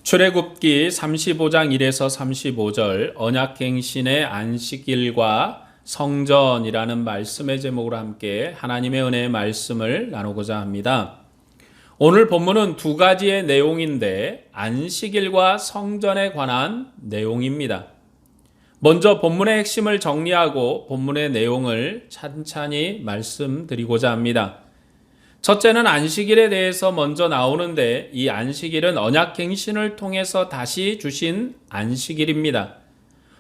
출애굽기 35장 1에서 35절 언약갱신의 안식일과 성전이라는 말씀의 제목으로 함께 하나님의 은혜의 말씀을 나누고자 합니다. 오늘 본문은 두 가지의 내용인데 안식일과 성전에 관한 내용입니다. 먼저 본문의 핵심을 정리하고 본문의 내용을 찬찬히 말씀드리고자 합니다. 첫째는 안식일에 대해서 먼저 나오는데 이 안식일은 언약갱신을 통해서 다시 주신 안식일입니다.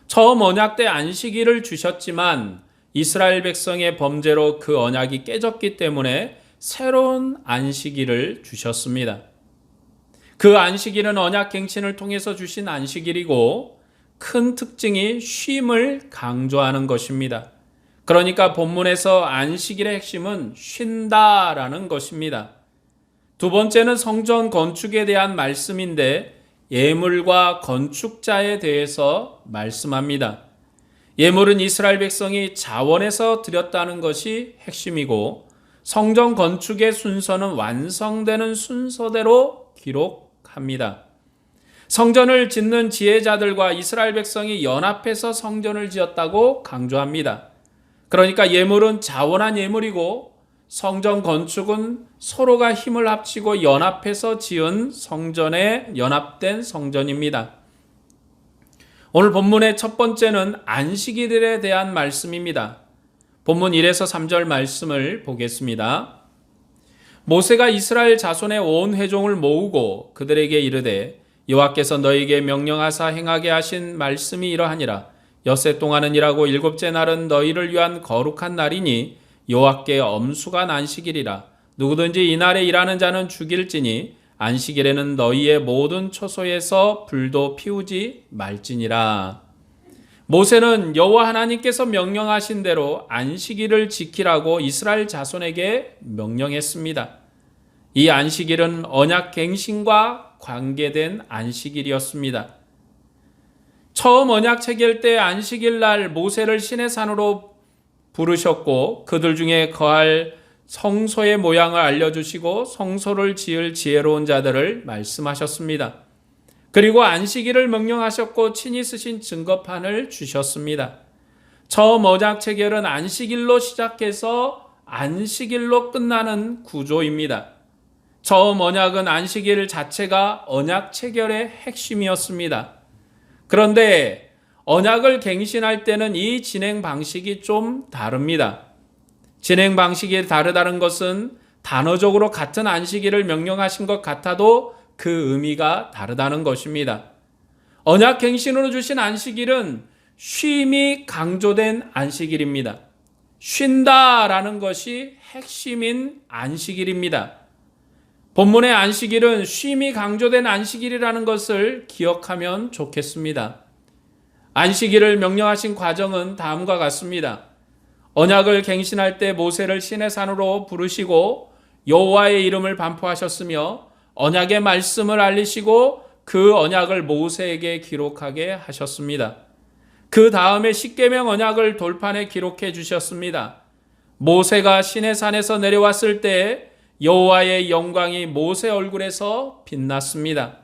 처음 언약 때 안식일을 주셨지만 이스라엘 백성의 범죄로 그 언약이 깨졌기 때문에 새로운 안식일을 주셨습니다. 그 안식일은 언약갱신을 통해서 주신 안식일이고 큰 특징이 쉼을 강조하는 것입니다. 그러니까 본문에서 안식일의 핵심은 쉰다라는 것입니다. 두 번째는 성전 건축에 대한 말씀인데 예물과 건축자에 대해서 말씀합니다. 예물은 이스라엘 백성이 자원해서 드렸다는 것이 핵심이고 성전 건축의 순서는 완성되는 순서대로 기록합니다. 성전을 짓는 지혜자들과 이스라엘 백성이 연합해서 성전을 지었다고 강조합니다. 그러니까 예물은 자원한 예물이고 성전 건축은 서로가 힘을 합치고 연합해서 지은 성전에 연합된 성전입니다. 오늘 본문의 첫 번째는 안식일에 대한 말씀입니다. 본문 1에서 3절 말씀을 보겠습니다. 모세가 이스라엘 자손의 온 회종을 모으고 그들에게 이르되 여호와께서 너희에게 명령하사 행하게 하신 말씀이 이러하니라. 엿새 동안은 일하고 일곱째 날은 너희를 위한 거룩한 날이니 여호와께 엄숙한 안식일이라. 누구든지 이날에 일하는 자는 죽일지니 안식일에는 너희의 모든 초소에서 불도 피우지 말지니라. 모세는 여호와 하나님께서 명령하신 대로 안식일을 지키라고 이스라엘 자손에게 명령했습니다. 이 안식일은 언약갱신과 관계된 안식일이었습니다. 처음 언약 체결 때 안식일 날 모세를 시내 산으로 부르셨고 그들 중에 거할 성소의 모양을 알려주시고 성소를 지을 지혜로운 자들을 말씀하셨습니다. 그리고 안식일을 명령하셨고 친히 쓰신 증거판을 주셨습니다. 처음 언약 체결은 안식일로 시작해서 안식일로 끝나는 구조입니다. 처음 언약은 안식일 자체가 언약 체결의 핵심이었습니다. 그런데 언약을 갱신할 때는 이 진행 방식이 좀 다릅니다. 진행 방식이 다르다는 것은 단어적으로 같은 안식일을 명령하신 것 같아도 그 의미가 다르다는 것입니다. 언약 갱신으로 주신 안식일은 쉼이 강조된 안식일입니다. 쉰다라는 것이 핵심인 안식일입니다. 본문의 안식일은 쉼이 강조된 안식일이라는 것을 기억하면 좋겠습니다. 안식일을 명령하신 과정은 다음과 같습니다. 언약을 갱신할 때 모세를 시내산으로 부르시고 여호와의 이름을 반포하셨으며 언약의 말씀을 알리시고 그 언약을 모세에게 기록하게 하셨습니다. 그 다음에 십계명 언약을 돌판에 기록해 주셨습니다. 모세가 시내산에서 내려왔을 때 여호와의 영광이 모세 얼굴에서 빛났습니다.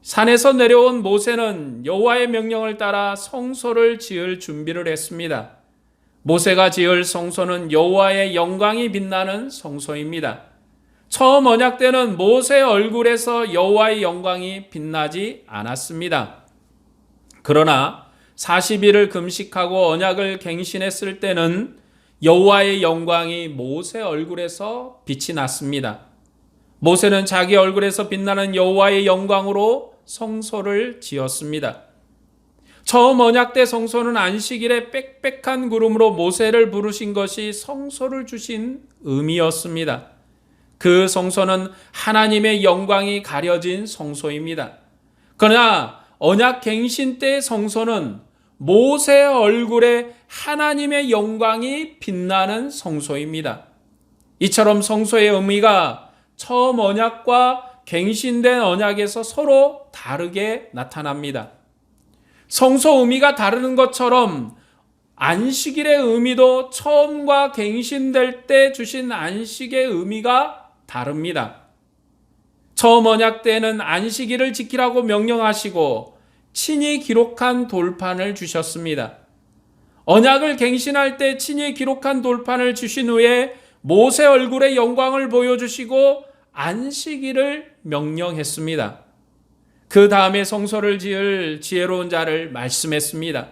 산에서 내려온 모세는 여호와의 명령을 따라 성소를 지을 준비를 했습니다. 모세가 지을 성소는 여호와의 영광이 빛나는 성소입니다. 처음 언약 때는 모세 얼굴에서 여호와의 영광이 빛나지 않았습니다. 그러나 40일을 금식하고 언약을 갱신했을 때는 여호와의 영광이 모세 얼굴에서 빛이 났습니다. 모세는 자기 얼굴에서 빛나는 여호와의 영광으로 성소를 지었습니다. 처음 언약 때 성소는 안식일에 빽빽한 구름으로 모세를 부르신 것이 성소를 주신 의미였습니다. 그 성소는 하나님의 영광이 가려진 성소입니다. 그러나 언약 갱신 때의 성소는 모세 얼굴에 하나님의 영광이 빛나는 성소입니다. 이처럼 성소의 의미가 처음 언약과 갱신된 언약에서 서로 다르게 나타납니다. 성소 의미가 다르는 것처럼 안식일의 의미도 처음과 갱신될 때 주신 안식의 의미가 다릅니다. 처음 언약 때는 안식일을 지키라고 명령하시고 친히 기록한 돌판을 주셨습니다. 언약을 갱신할 때 친히 기록한 돌판을 주신 후에 모세 얼굴의 영광을 보여주시고 안식일을 명령했습니다. 그 다음에 성소를 지을 지혜로운 자를 말씀했습니다.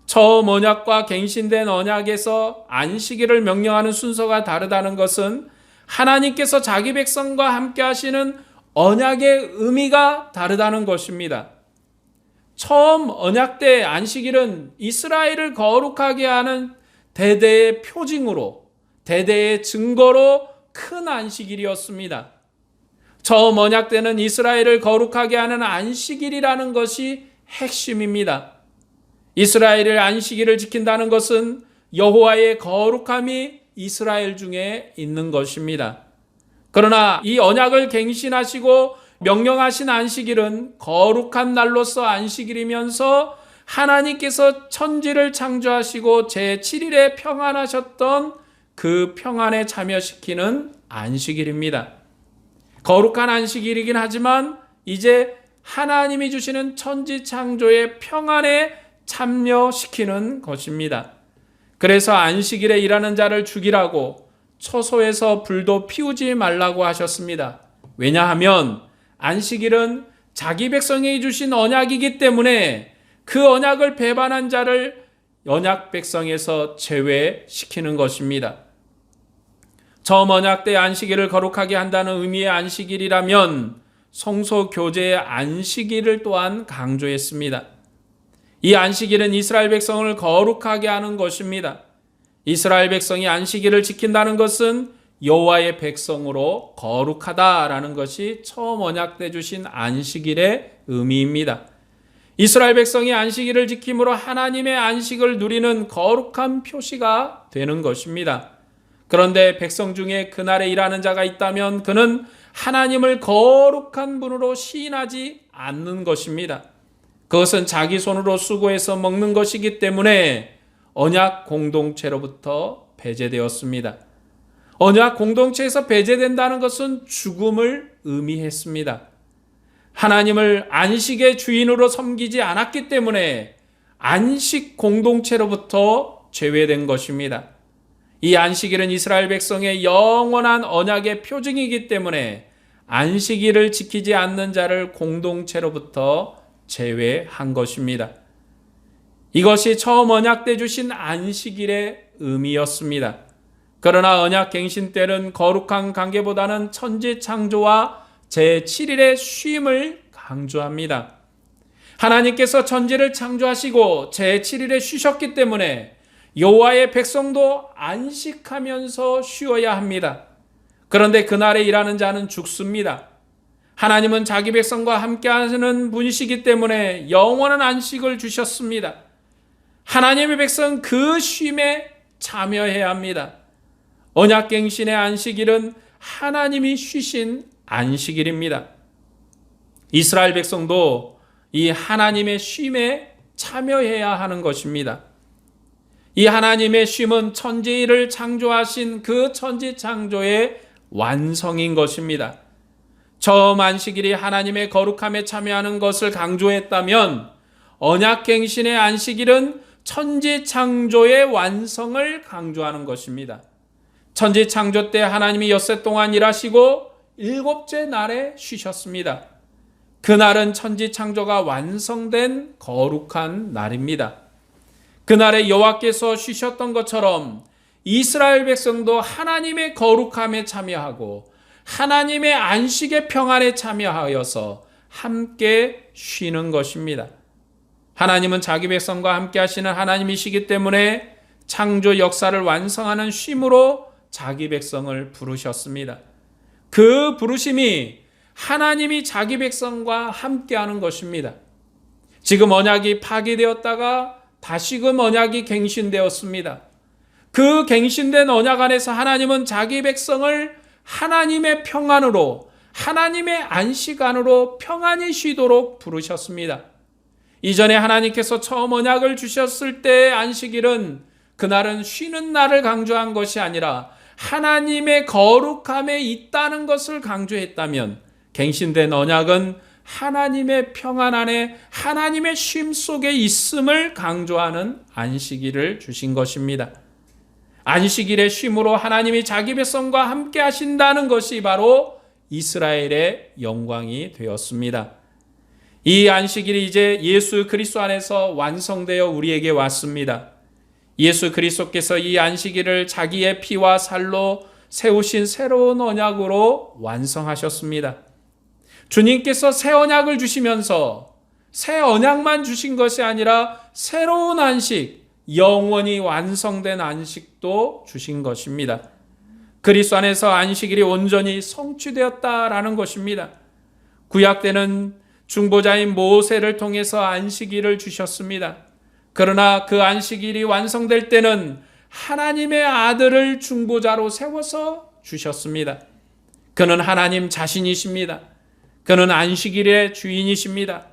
처음 언약과 갱신된 언약에서 안식일을 명령하는 순서가 다르다는 것은 하나님께서 자기 백성과 함께 하시는 언약의 의미가 다르다는 것입니다. 처음 언약 때 안식일은 이스라엘을 거룩하게 하는 대대의 표징으로, 대대의 증거로 큰 안식일이었습니다. 처음 언약 때는 이스라엘을 거룩하게 하는 안식일이라는 것이 핵심입니다. 이스라엘의 안식일을 지킨다는 것은 여호와의 거룩함이 이스라엘 중에 있는 것입니다. 그러나 이 언약을 갱신하시고 명령하신 안식일은 거룩한 날로서 안식일이면서 하나님께서 천지를 창조하시고 제7일에 평안하셨던 그 평안에 참여시키는 안식일입니다. 거룩한 안식일이긴 하지만 이제 하나님이 주시는 천지 창조의 평안에 참여시키는 것입니다. 그래서 안식일에 일하는 자를 죽이라고 처소에서 불도 피우지 말라고 하셨습니다. 왜냐하면 안식일은 자기 백성이 주신 언약이기 때문에 그 언약을 배반한 자를 언약 백성에서 제외시키는 것입니다. 처음 언약 때 안식일을 거룩하게 한다는 의미의 안식일이라면 성소 교제의 안식일을 또한 강조했습니다. 이 안식일은 이스라엘 백성을 거룩하게 하는 것입니다. 이스라엘 백성이 안식일을 지킨다는 것은 여호와의 백성으로 거룩하다라는 것이 처음 언약 때 주신 안식일의 의미입니다. 이스라엘 백성이 안식일을 지킴으로 하나님의 안식을 누리는 거룩한 표시가 되는 것입니다. 그런데 백성 중에 그날에 일하는 자가 있다면 그는 하나님을 거룩한 분으로 시인하지 않는 것입니다. 그것은 자기 손으로 수고해서 먹는 것이기 때문에 언약 공동체로부터 배제되었습니다. 언약 공동체에서 배제된다는 것은 죽음을 의미했습니다. 하나님을 안식의 주인으로 섬기지 않았기 때문에 안식 공동체로부터 제외된 것입니다. 이 안식일은 이스라엘 백성의 영원한 언약의 표징이기 때문에 안식일을 지키지 않는 자를 공동체로부터 제외한 것입니다. 이것이 처음 언약 때 주신 안식일의 의미였습니다. 그러나 언약 갱신 때는 거룩한 관계보다는 천지 창조와 제7일의 쉼을 강조합니다. 하나님께서 천지를 창조하시고 제7일에 쉬셨기 때문에 여호와의 백성도 안식하면서 쉬어야 합니다. 그런데 그날에 일하는 자는 죽습니다. 하나님은 자기 백성과 함께하시는 분이시기 때문에 영원한 안식을 주셨습니다. 하나님의 백성 그 쉼에 참여해야 합니다. 언약갱신의 안식일은 하나님이 쉬신 안식일입니다. 이스라엘 백성도 이 하나님의 쉼에 참여해야 하는 것입니다. 이 하나님의 쉼은 천지를 창조하신 그 천지 창조의 완성인 것입니다. 처음 안식일이 하나님의 거룩함에 참여하는 것을 강조했다면 언약갱신의 안식일은 천지 창조의 완성을 강조하는 것입니다. 천지 창조 때 하나님이 엿새 동안 일하시고 일곱째 날에 쉬셨습니다. 그날은 천지 창조가 완성된 거룩한 날입니다. 그날에 여호와께서 쉬셨던 것처럼 이스라엘 백성도 하나님의 거룩함에 참여하고 하나님의 안식의 평안에 참여하여서 함께 쉬는 것입니다. 하나님은 자기 백성과 함께 하시는 하나님이시기 때문에 창조 역사를 완성하는 쉼으로 자기 백성을 부르셨습니다. 그 부르심이 하나님이 자기 백성과 함께하는 것입니다. 지금 언약이 파기되었다가 다시금 언약이 갱신되었습니다. 그 갱신된 언약 안에서 하나님은 자기 백성을 하나님의 평안으로, 하나님의 안식 안으로 평안히 쉬도록 부르셨습니다. 이전에 하나님께서 처음 언약을 주셨을 때의 안식일은 그날은 쉬는 날을 강조한 것이 아니라 하나님의 거룩함에 있다는 것을 강조했다면 갱신된 언약은 하나님의 평안 안에 하나님의 쉼 속에 있음을 강조하는 안식일을 주신 것입니다. 안식일의 쉼으로 하나님이 자기 백성과 함께 하신다는 것이 바로 이스라엘의 영광이 되었습니다. 이 안식일이 이제 예수 그리스도 안에서 완성되어 우리에게 왔습니다. 예수 그리스도께서 이 안식일을 자기의 피와 살로 세우신 새로운 언약으로 완성하셨습니다. 주님께서 새 언약을 주시면서 새 언약만 주신 것이 아니라 새로운 안식, 영원히 완성된 안식도 주신 것입니다. 그리스도 안에서 안식일이 온전히 성취되었다라는 것입니다. 구약 때는 중보자인 모세를 통해서 안식일을 주셨습니다. 그러나 그 안식일이 완성될 때는 하나님의 아들을 중보자로 세워서 주셨습니다. 그는 하나님 자신이십니다. 그는 안식일의 주인이십니다.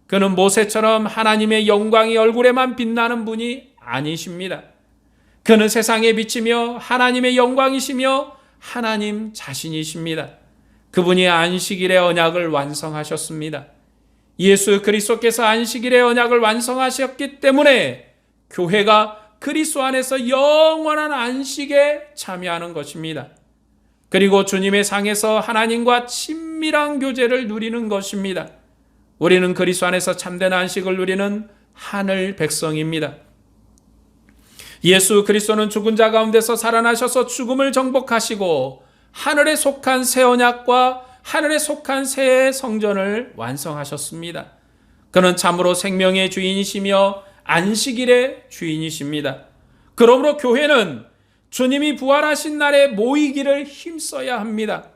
그는 모세처럼 하나님의 영광이 얼굴에만 빛나는 분이 아니십니다. 그는 세상에 비치며 하나님의 영광이시며 하나님 자신이십니다. 그분이 안식일의 언약을 완성하셨습니다. 예수 그리스도께서 안식일의 언약을 완성하셨기 때문에 교회가 그리스도 안에서 영원한 안식에 참여하는 것입니다. 그리고 주님의 상에서 하나님과 친밀한 교제를 누리는 것입니다. 우리는 그리스도 안에서 참된 안식을 누리는 하늘 백성입니다. 예수 그리스도는 죽은 자 가운데서 살아나셔서 죽음을 정복하시고 하늘에 속한 새 언약과 하늘에 속한 새 성전을 완성하셨습니다. 그는 참으로 생명의 주인이시며 안식일의 주인이십니다. 그러므로 교회는 주님이 부활하신 날에 모이기를 힘써야 합니다.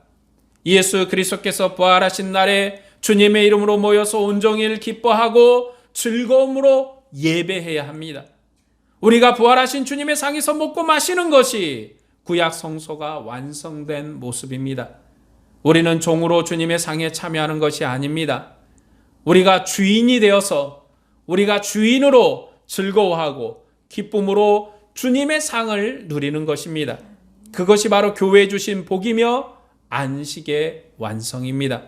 예수 그리스도께서 부활하신 날에 주님의 이름으로 모여서 온종일 기뻐하고 즐거움으로 예배해야 합니다. 우리가 부활하신 주님의 상에서 먹고 마시는 것이 구약 성소가 완성된 모습입니다. 우리는 종으로 주님의 상에 참여하는 것이 아닙니다. 우리가 주인이 되어서 우리가 주인으로 즐거워하고 기쁨으로 주님의 상을 누리는 것입니다. 그것이 바로 교회에 주신 복이며 안식의 완성입니다.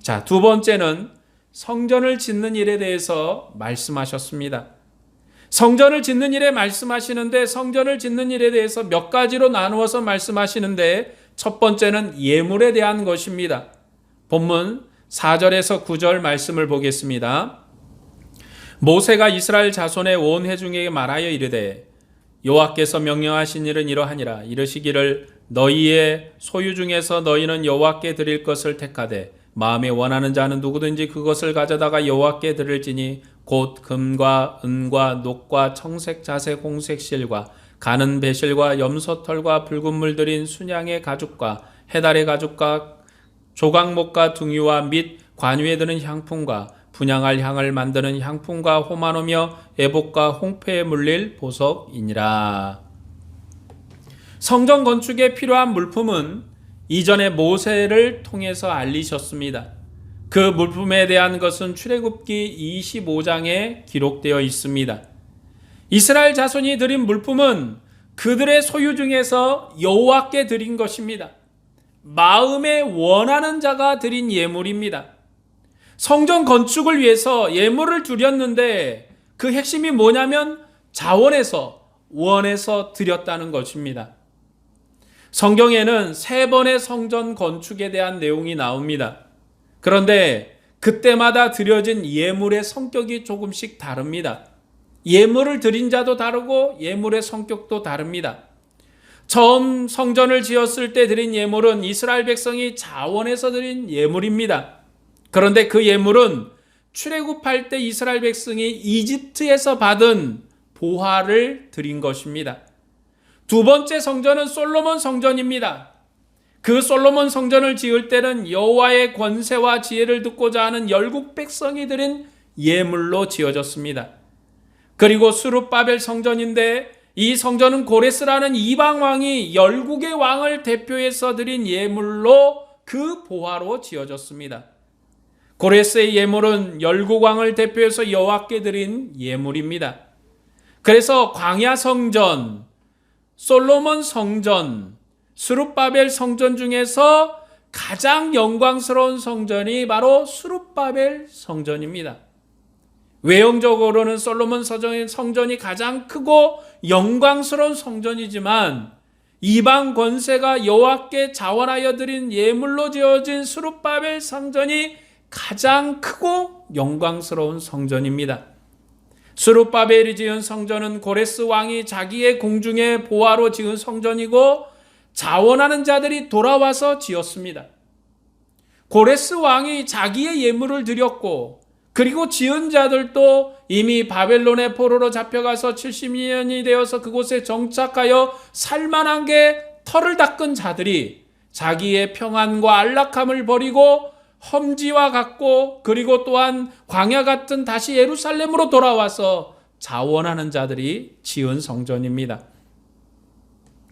자, 두 번째는 성전을 짓는 일에 대해서 말씀하셨습니다. 성전을 짓는 일에 말씀하시는데 성전을 짓는 일에 대해서 몇 가지로 나누어서 말씀하시는데 첫 번째는 예물에 대한 것입니다. 본문 4절에서 9절 말씀을 보겠습니다. 모세가 이스라엘 자손의 온 회중에게 말하여 이르되 여호와께서 명령하신 일은 이러하니라. 이르시기를 너희의 소유 중에서 너희는 여호와께 드릴 것을 택하되 마음에 원하는 자는 누구든지 그것을 가져다가 여호와께 드릴지니 곧 금과 은과 녹과 청색 자색 홍색 실과 가는 배실과 염소털과 붉은 물 들인 순양의 가죽과 해달의 가죽과 조각목과 둥이와 및 관유에 드는 향품과 분향할 향을 만드는 향품과 호마노며 애복과 홍패에 물릴 보석이니라. 성전 건축에 필요한 물품은 이전에 모세를 통해서 알리셨습니다. 그 물품에 대한 것은 출애굽기 25장에 기록되어 있습니다. 이스라엘 자손이 드린 물품은 그들의 소유 중에서 여호와께 드린 것입니다. 마음에 원하는 자가 드린 예물입니다. 성전 건축을 위해서 예물을 드렸는데 그 핵심이 뭐냐면 자원에서 원해서 드렸다는 것입니다. 성경에는 3번의 성전 건축에 대한 내용이 나옵니다. 그런데 그때마다 드려진 예물의 성격이 조금씩 다릅니다. 예물을 드린 자도 다르고 예물의 성격도 다릅니다. 처음 성전을 지었을 때 드린 예물은 이스라엘 백성이 자원해서 드린 예물입니다. 그런데 그 예물은 출애굽할 때 이스라엘 백성이 이집트에서 받은 보화를 드린 것입니다. 두 번째 성전은 솔로몬 성전입니다. 그 솔로몬 성전을 지을 때는 여호와의 권세와 지혜를 듣고자 하는 열국 백성이 드린 예물로 지어졌습니다. 그리고 스룹바벨 성전인데 이 성전은 고레스라는 이방 왕이 열국의 왕을 대표해서 드린 예물로 그 보화로 지어졌습니다. 고레스의 예물은 열국 왕을 대표해서 여호와께 드린 예물입니다. 그래서 광야 성전, 솔로몬 성전, 스룹바벨 성전 중에서 가장 영광스러운 성전이 바로 수룹바벨 성전입니다. 외형적으로는 솔로몬 성전이 가장 크고 영광스러운 성전이지만 이방 권세가 여호와께 자원하여 드린 예물로 지어진 수룹바벨 성전이 가장 크고 영광스러운 성전입니다. 수룹바벨이 지은 성전은 고레스 왕이 자기의 궁중의 보화로 지은 성전이고 자원하는 자들이 돌아와서 지었습니다. 고레스 왕이 자기의 예물을 드렸고 그리고 지은 자들도 이미 바벨론의 포로로 잡혀가서 70년이 되어서 그곳에 정착하여 살만한 게 털을 닦은 자들이 자기의 평안과 안락함을 버리고 험지와 같고 그리고 또한 광야 같은 다시 예루살렘으로 돌아와서 자원하는 자들이 지은 성전입니다.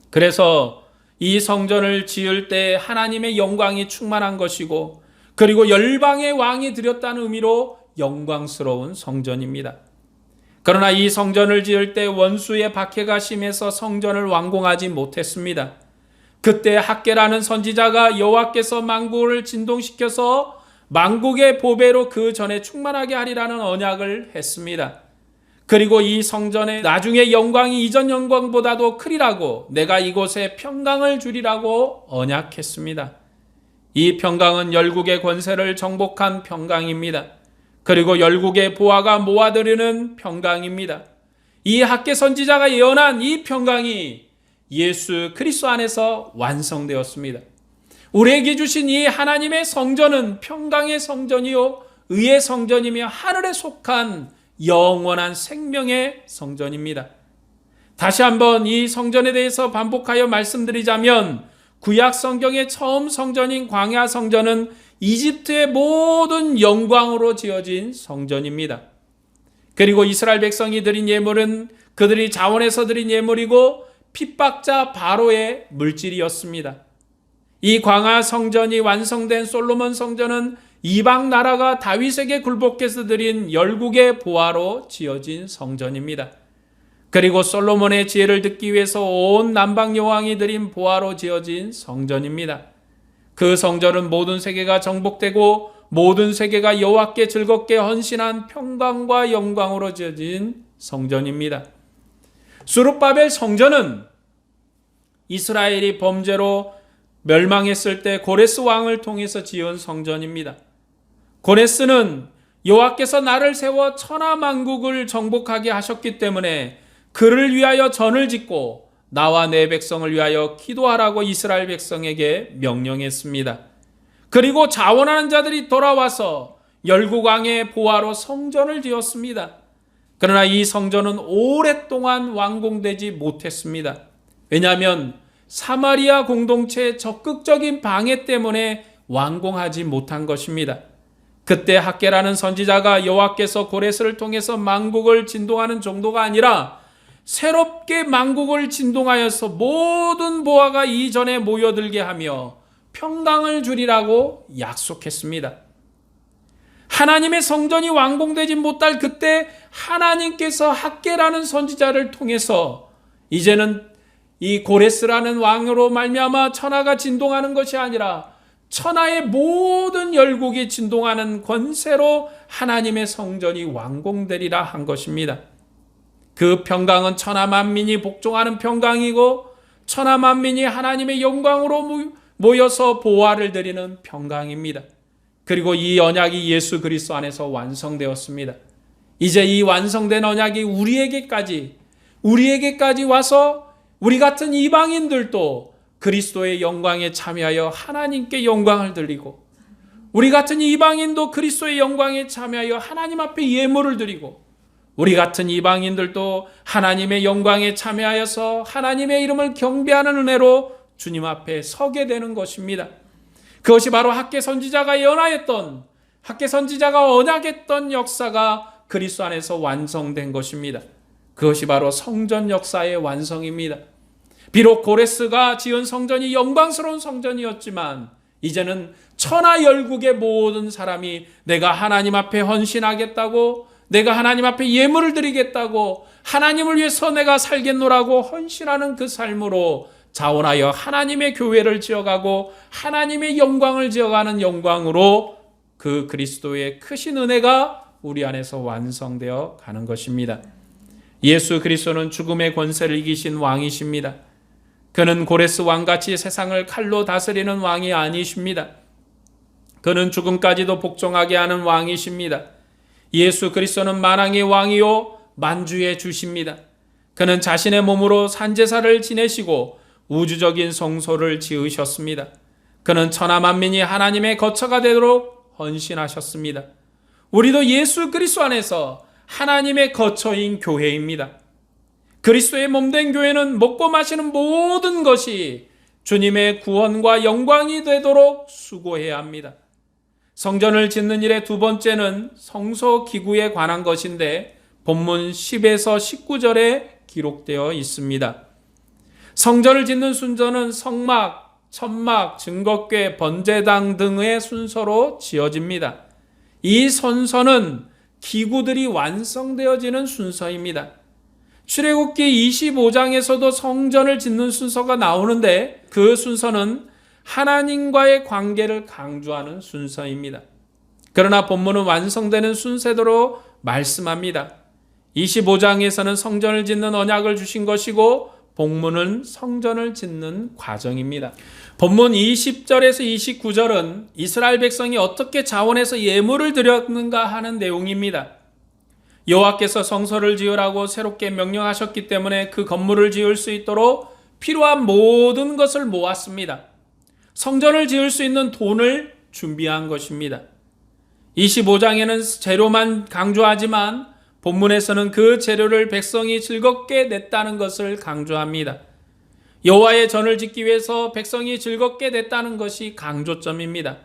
그래서 이 성전을 지을 때 하나님의 영광이 충만한 것이고 그리고 열방의 왕이 드렸다는 의미로 영광스러운 성전입니다. 그러나 이 성전을 지을 때 원수의 박해가 심해서 성전을 완공하지 못했습니다. 그때 학개라는 선지자가 여호와께서 만국을 진동시켜서 만국의 보배로 그 전에 충만하게 하리라는 언약을 했습니다. 그리고 이 성전의 나중에 영광이 이전 영광보다도 크리라고 내가 이곳에 평강을 주리라고 언약했습니다. 이 평강은 열국의 권세를 정복한 평강입니다. 그리고 열국의 보화가 모아들이는 평강입니다. 이 학개 선지자가 예언한 이 평강이 예수 그리스도 안에서 완성되었습니다. 우리에게 주신 이 하나님의 성전은 평강의 성전이요 의의 성전이며 하늘에 속한 영원한 생명의 성전입니다. 다시 한번 이 성전에 대해서 반복하여 말씀드리자면 구약 성경의 처음 성전인 광야 성전은 이집트의 모든 영광으로 지어진 성전입니다. 그리고 이스라엘 백성이 드린 예물은 그들이 자원해서 드린 예물이고 핍박자 바로의 물질이었습니다. 이 광야 성전이 완성된 솔로몬 성전은 이방 나라가 다윗에게 굴복해서 드린 열국의 보화로 지어진 성전입니다. 그리고 솔로몬의 지혜를 듣기 위해서 온 남방 여왕이 드린 보화로 지어진 성전입니다. 그 성전은 모든 세계가 정복되고 모든 세계가 여호와께 즐겁게 헌신한 평강과 영광으로 지어진 성전입니다. 수룹바벨 성전은 이스라엘이 범죄로 멸망했을 때 고레스 왕을 통해서 지은 성전입니다. 고레스는 여호와께서 나를 세워 천하 만국을 정복하게 하셨기 때문에 그를 위하여 전을 짓고 나와 내 백성을 위하여 기도하라고 이스라엘 백성에게 명령했습니다. 그리고 자원하는 자들이 돌아와서 열국왕의 보화로 성전을 지었습니다. 그러나 이 성전은 오랫동안 완공되지 못했습니다. 왜냐하면 사마리아 공동체의 적극적인 방해 때문에 완공하지 못한 것입니다. 그때 학개라는 선지자가 여호와께서 고레스를 통해서 만국을 진동하는 정도가 아니라 새롭게 만국을 진동하여서 모든 보화가 이전에 모여들게 하며 평강을 주리라고 약속했습니다. 하나님의 성전이 완공되지 못할 그때 하나님께서 학개라는 선지자를 통해서 이제는 이 고레스라는 왕으로 말미암아 천하가 진동하는 것이 아니라 천하의 모든 열국이 진동하는 권세로 하나님의 성전이 완공되리라 한 것입니다. 그 평강은 천하 만민이 복종하는 평강이고 천하 만민이 하나님의 영광으로 모여서 보화를 드리는 평강입니다. 그리고 이 언약이 예수 그리스도 안에서 완성되었습니다. 이제 이 완성된 언약이 우리에게까지 와서 우리 같은 이방인들도 그리스도의 영광에 참여하여 하나님께 영광을 드리고 우리 같은 이방인도 그리스도의 영광에 참여하여 하나님 앞에 예물을 드리고 우리 같은 이방인들도 하나님의 영광에 참여하여서 하나님의 이름을 경배하는 은혜로 주님 앞에 서게 되는 것입니다. 그것이 바로 학개 선지자가 예언하였던 학개 선지자가 언약했던 역사가 그리스도 안에서 완성된 것입니다. 그것이 바로 성전 역사의 완성입니다. 비록 고레스가 지은 성전이 영광스러운 성전이었지만 이제는 천하 열국의 모든 사람이 내가 하나님 앞에 헌신하겠다고 내가 하나님 앞에 예물을 드리겠다고 하나님을 위해서 내가 살겠노라고 헌신하는 그 삶으로 자원하여 하나님의 교회를 지어가고 하나님의 영광을 지어가는 영광으로 그 그리스도의 크신 은혜가 우리 안에서 완성되어 가는 것입니다. 예수 그리스도는 죽음의 권세를 이기신 왕이십니다. 그는 고레스 왕같이 세상을 칼로 다스리는 왕이 아니십니다. 그는 죽음까지도 복종하게 하는 왕이십니다. 예수 그리스도는 만왕의 왕이요 만주의 주십니다. 그는 자신의 몸으로 산제사를 지내시고 우주적인 성소를 지으셨습니다. 그는 천하 만민이 하나님의 거처가 되도록 헌신하셨습니다. 우리도 예수 그리스도 안에서 하나님의 거처인 교회입니다. 그리스도의 몸된 교회는 먹고 마시는 모든 것이 주님의 구원과 영광이 되도록 수고해야 합니다. 성전을 짓는 일의 두 번째는 성소 기구에 관한 것인데 본문 10에서 19절에 기록되어 있습니다. 성전을 짓는 순서는 성막, 천막, 증거궤, 번제당 등의 순서로 지어집니다. 이 순서는 기구들이 완성되어지는 순서입니다. 출애굽기 25장에서도 성전을 짓는 순서가 나오는데 그 순서는 하나님과의 관계를 강조하는 순서입니다. 그러나 본문은 완성되는 순서대로 말씀합니다. 25장에서는 성전을 짓는 언약을 주신 것이고 본문은 성전을 짓는 과정입니다. 본문 20절에서 29절은 이스라엘 백성이 어떻게 자원해서 예물을 드렸는가 하는 내용입니다. 여호와께서 성소를 지으라고 새롭게 명령하셨기 때문에 그 건물을 지을 수 있도록 필요한 모든 것을 모았습니다. 성전을 지을 수 있는 돈을 준비한 것입니다. 25장에는 재료만 강조하지만 본문에서는 그 재료를 백성이 즐겁게 냈다는 것을 강조합니다. 여호와의 전을 짓기 위해서 백성이 즐겁게 냈다는 것이 강조점입니다.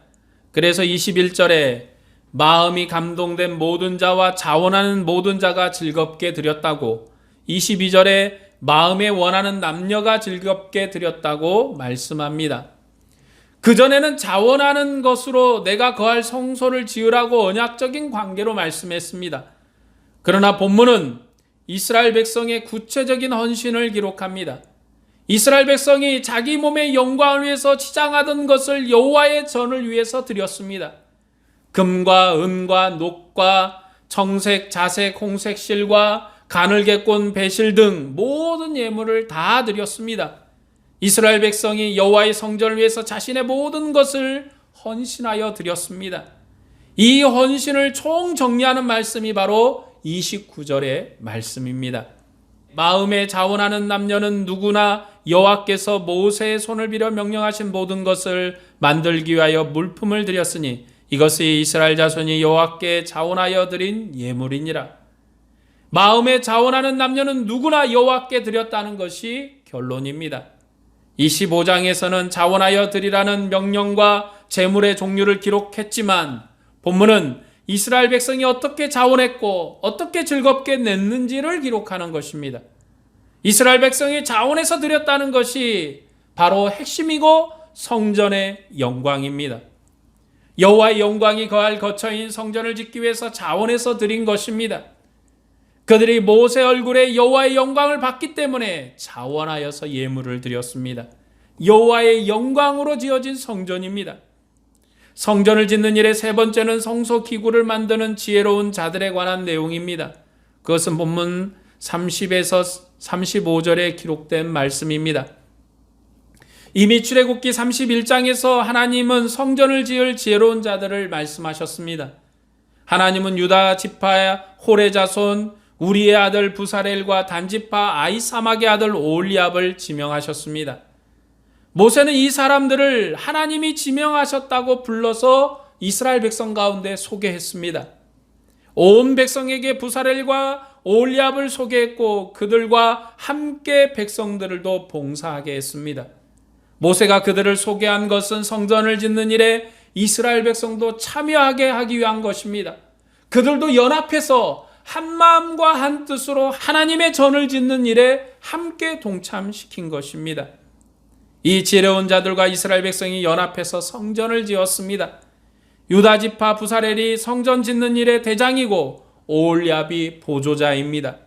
그래서 21절에 마음이 감동된 모든 자와 자원하는 모든 자가 즐겁게 드렸다고, 22절에 마음에 원하는 남녀가 즐겁게 드렸다고 말씀합니다. 그전에는 자원하는 것으로 내가 거할 성소를 지으라고 언약적인 관계로 말씀했습니다. 그러나 본문은 이스라엘 백성의 구체적인 헌신을 기록합니다. 이스라엘 백성이 자기 몸의 영광을 위해서 치장하던 것을 여호와의 전을 위해서 드렸습니다. 금과 은과 녹과 청색, 자색, 홍색 실과 가늘게 꼰 배실 등 모든 예물을 다 드렸습니다. 이스라엘 백성이 여호와의 성전을 위해서 자신의 모든 것을 헌신하여 드렸습니다. 이 헌신을 총정리하는 말씀이 바로 29절의 말씀입니다. 마음에 자원하는 남녀는 누구나 여호와께서 모세의 손을 빌어 명령하신 모든 것을 만들기 위하여 물품을 드렸으니 이것이 이스라엘 자손이 여호와께 자원하여 드린 예물이니라. 마음에 자원하는 남녀는 누구나 여호와께 드렸다는 것이 결론입니다. 25장에서는 자원하여 드리라는 명령과 제물의 종류를 기록했지만 본문은 이스라엘 백성이 어떻게 자원했고 어떻게 즐겁게 냈는지를 기록하는 것입니다. 이스라엘 백성이 자원해서 드렸다는 것이 바로 핵심이고 성전의 영광입니다. 여호와의 영광이 거할 거처인 성전을 짓기 위해서 자원해서 드린 것입니다. 그들이 모세 얼굴에 여호와의 영광을 봤기 때문에 자원하여서 예물을 드렸습니다. 여호와의 영광으로 지어진 성전입니다. 성전을 짓는 일의 세 번째는 성소 기구를 만드는 지혜로운 자들에 관한 내용입니다. 그것은 본문 30에서 35절에 기록된 말씀입니다. 이미 출애굽기 31장에서 하나님은 성전을 지을 지혜로운 자들을 말씀하셨습니다. 하나님은 유다 지파 홀의 자손 우리의 아들 부사렐과 단지파 아히사막의 아들 오홀리압을 지명하셨습니다. 모세는 이 사람들을 하나님이 지명하셨다고 불러서 이스라엘 백성 가운데 소개했습니다. 온 백성에게 부사렐과 오홀리압을 소개했고 그들과 함께 백성들도 봉사하게 했습니다. 모세가 그들을 소개한 것은 성전을 짓는 일에 이스라엘 백성도 참여하게 하기 위한 것입니다. 그들도 연합해서 한 마음과 한 뜻으로 하나님의 전을 짓는 일에 함께 동참시킨 것입니다. 이 지혜로운 자들과 이스라엘 백성이 연합해서 성전을 지었습니다. 유다 지파 부사렐이 성전 짓는 일의 대장이고 오홀리압이 보조자입니다.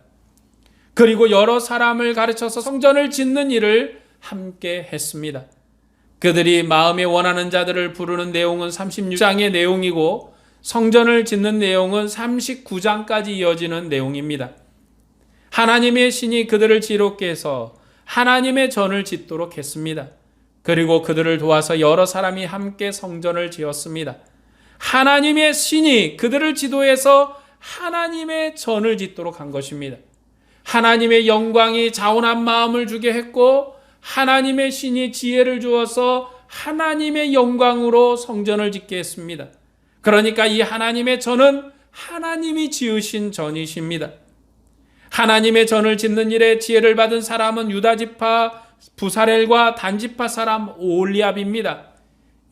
그리고 여러 사람을 가르쳐서 성전을 짓는 일을 함께 했습니다. 그들이 마음에 원하는 자들을 부르는 내용은 36장의 내용이고 성전을 짓는 내용은 39장까지 이어지는 내용입니다. 하나님의 신이 그들을 지롭게 해서 하나님의 전을 짓도록 했습니다. 그리고 그들을 도와서 여러 사람이 함께 성전을 지었습니다. 하나님의 신이 그들을 지도해서 하나님의 전을 짓도록 한 것입니다. 하나님의 영광이 자원한 마음을 주게 했고 하나님의 신이 지혜를 주어서 하나님의 영광으로 성전을 짓게 했습니다. 그러니까 이 하나님의 전은 하나님이 지으신 전이십니다. 하나님의 전을 짓는 일에 지혜를 받은 사람은 유다지파 부사렐과 단지파 사람 오홀리압입니다.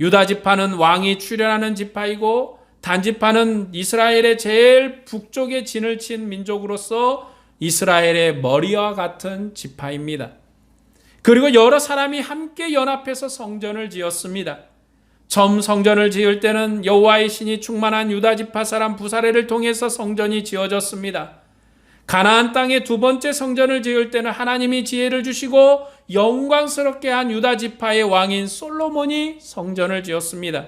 유다지파는 왕이 출현하는 지파이고 단지파는 이스라엘의 제일 북쪽에 진을 친 민족으로서 이스라엘의 머리와 같은 지파입니다. 그리고 여러 사람이 함께 연합해서 성전을 지었습니다. 처음 성전을 지을 때는 여호와의 신이 충만한 유다지파 사람 부사렐을 통해서 성전이 지어졌습니다. 가나안 땅의 두 번째 성전을 지을 때는 하나님이 지혜를 주시고 영광스럽게 한 유다지파의 왕인 솔로몬이 성전을 지었습니다.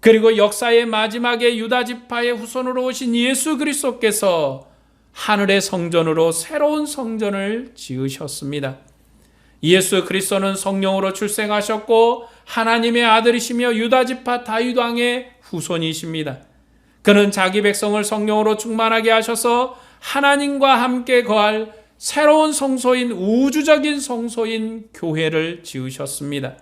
그리고 역사의 마지막에 유다지파의 후손으로 오신 예수 그리스도께서 하늘의 성전으로 새로운 성전을 지으셨습니다. 예수 그리스도는 성령으로 출생하셨고 하나님의 아들이시며 유다지파 다윗 왕의 후손이십니다. 그는 자기 백성을 성령으로 충만하게 하셔서 하나님과 함께 거할 새로운 성소인 우주적인 성소인 교회를 지으셨습니다.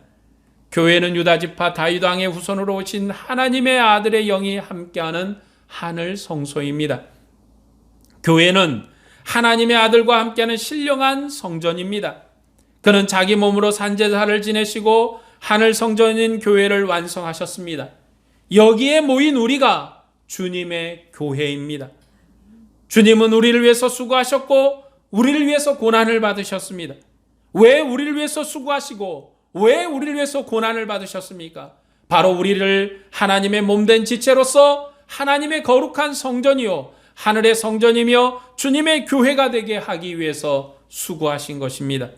교회는 유다지파 다윗 왕의 후손으로 오신 하나님의 아들의 영이 함께하는 하늘 성소입니다. 교회는 하나님의 아들과 함께하는 신령한 성전입니다. 그는 자기 몸으로 산제사를 지내시고 하늘 성전인 교회를 완성하셨습니다. 여기에 모인 우리가 주님의 교회입니다. 주님은 우리를 위해서 수고하셨고 우리를 위해서 고난을 받으셨습니다. 왜 우리를 위해서 수고하시고 왜 우리를 위해서 고난을 받으셨습니까? 바로 우리를 하나님의 몸된 지체로서 하나님의 거룩한 성전이요 하늘의 성전이며 주님의 교회가 되게 하기 위해서 수고하신 것입니다.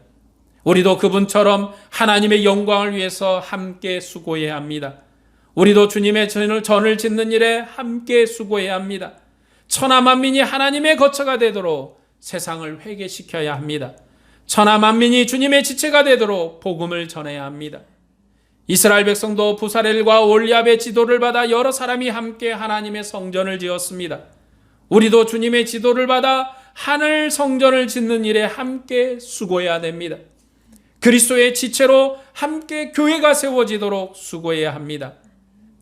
우리도 그분처럼 하나님의 영광을 위해서 함께 수고해야 합니다. 우리도 주님의 전을 짓는 일에 함께 수고해야 합니다. 천하 만민이 하나님의 거처가 되도록 세상을 회개시켜야 합니다. 천하 만민이 주님의 지체가 되도록 복음을 전해야 합니다. 이스라엘 백성도 부사렐과 올리압의 지도를 받아 여러 사람이 함께 하나님의 성전을 지었습니다. 우리도 주님의 지도를 받아 하늘 성전을 짓는 일에 함께 수고해야 됩니다. 그리스도의 지체로 함께 교회가 세워지도록 수고해야 합니다.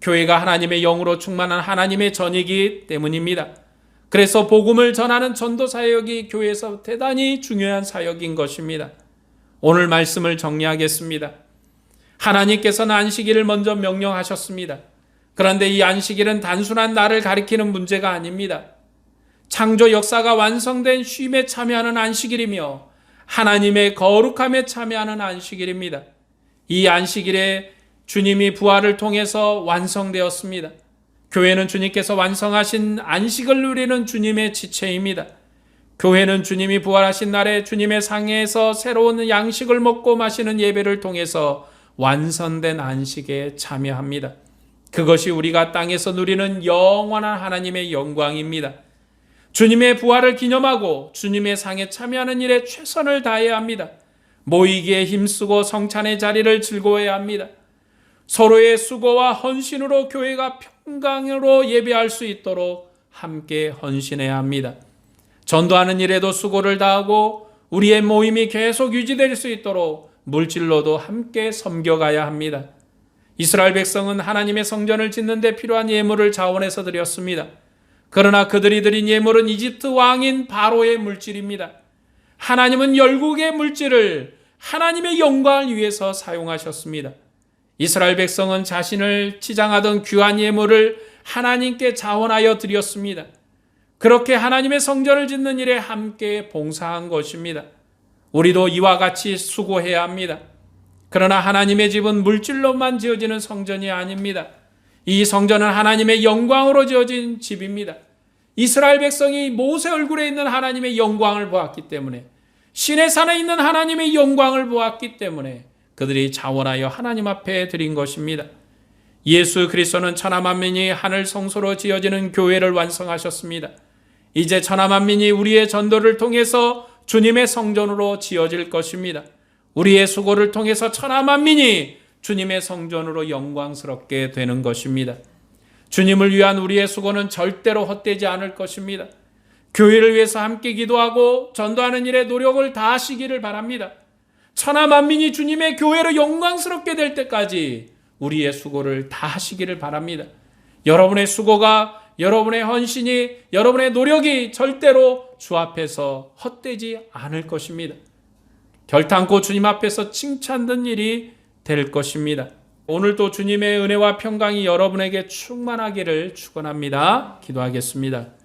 교회가 하나님의 영으로 충만한 하나님의 전이기 때문입니다. 그래서 복음을 전하는 전도 사역이 교회에서 대단히 중요한 사역인 것입니다. 오늘 말씀을 정리하겠습니다. 하나님께서는 안식일을 먼저 명령하셨습니다. 그런데 이 안식일은 단순한 날을 가리키는 문제가 아닙니다. 창조 역사가 완성된 쉼에 참여하는 안식일이며 하나님의 거룩함에 참여하는 안식일입니다. 이 안식일에 주님이 부활을 통해서 완성되었습니다. 교회는 주님께서 완성하신 안식을 누리는 주님의 지체입니다. 교회는 주님이 부활하신 날에 주님의 상에서 새로운 양식을 먹고 마시는 예배를 통해서 완성된 안식에 참여합니다. 그것이 우리가 땅에서 누리는 영원한 하나님의 영광입니다. 주님의 부활을 기념하고 주님의 상에 참여하는 일에 최선을 다해야 합니다. 모이기에 힘쓰고 성찬의 자리를 즐거워해야 합니다. 서로의 수고와 헌신으로 교회가 평강으로 예배할 수 있도록 함께 헌신해야 합니다. 전도하는 일에도 수고를 다하고 우리의 모임이 계속 유지될 수 있도록 물질로도 함께 섬겨가야 합니다. 이스라엘 백성은 하나님의 성전을 짓는 데 필요한 예물을 자원해서 드렸습니다. 그러나 그들이 드린 예물은 이집트 왕인 바로의 물질입니다. 하나님은 열국의 물질을 하나님의 영광을 위해서 사용하셨습니다. 이스라엘 백성은 자신을 치장하던 귀한 예물을 하나님께 자원하여 드렸습니다. 그렇게 하나님의 성전을 짓는 일에 함께 봉사한 것입니다. 우리도 이와 같이 수고해야 합니다. 그러나 하나님의 집은 물질로만 지어지는 성전이 아닙니다. 이 성전은 하나님의 영광으로 지어진 집입니다. 이스라엘 백성이 모세 얼굴에 있는 하나님의 영광을 보았기 때문에 신의 산에 있는 하나님의 영광을 보았기 때문에 그들이 자원하여 하나님 앞에 드린 것입니다. 예수 그리스도는 천하 만민이 하늘 성소로 지어지는 교회를 완성하셨습니다. 이제 천하 만민이 우리의 전도를 통해서 주님의 성전으로 지어질 것입니다. 우리의 수고를 통해서 천하 만민이 주님의 성전으로 영광스럽게 되는 것입니다. 주님을 위한 우리의 수고는 절대로 헛되지 않을 것입니다. 교회를 위해서 함께 기도하고 전도하는 일에 노력을 다하시기를 바랍니다. 천하 만민이 주님의 교회로 영광스럽게 될 때까지 우리의 수고를 다하시기를 바랍니다. 여러분의 수고가, 여러분의 헌신이, 여러분의 노력이 절대로 주 앞에서 헛되지 않을 것입니다. 결탄코 주님 앞에서 칭찬된 일이 될 것입니다. 오늘도 주님의 은혜와 평강이 여러분에게 충만하기를 축원합니다. 기도하겠습니다.